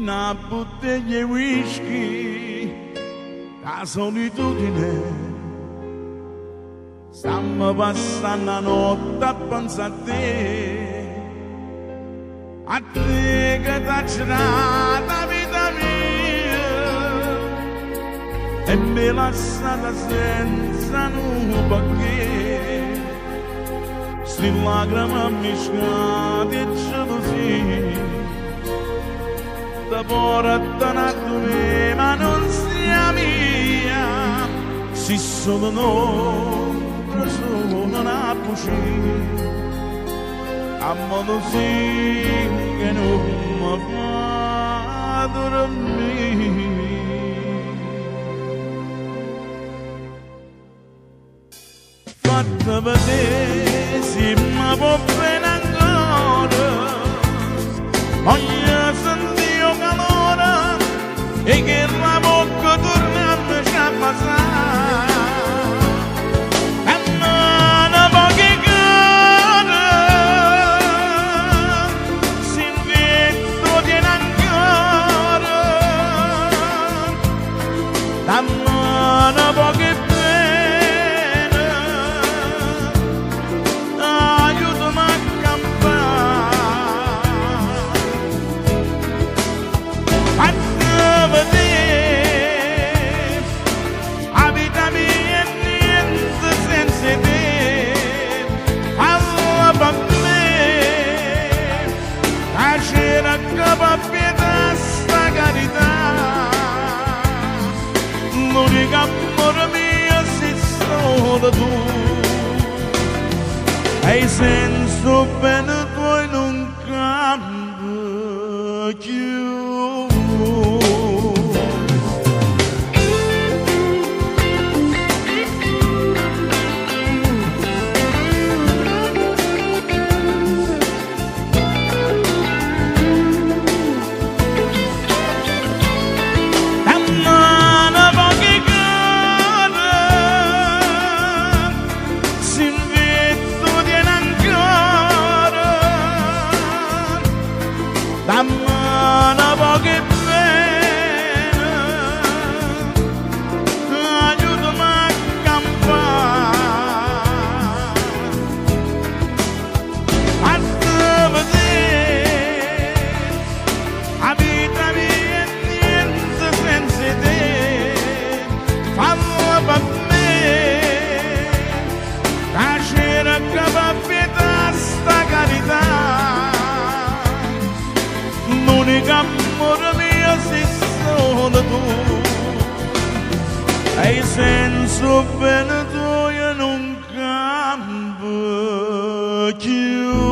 una bottiglia di whisky, la solitudine, stiamo passando la notte a pensare a te che t'ha girata vita mia e mi lasciata senza un perché, sti lacrime mischiate e gelosia. Da porta natura ma non sia mia, si sono un'ombra sono una bugia, a modo sì che non mi fa dormire. Fatta vedere se mi può bene ancora, voglio sentire calore e che la bocca torna a me a passare. E non poche cose si invetto tiene ancora, da mano poche pene aiutami a campare. L'unica amore mio sei solo tu, e il senso bene tuo non cambia più. Da mano poche pene aiutami a campare, fatta vedere la vita mia è niente senza te, falla per me, la cera che va via sta carità. L'unica amore mio sei solo tu, e il senso bene tuo non cambia più.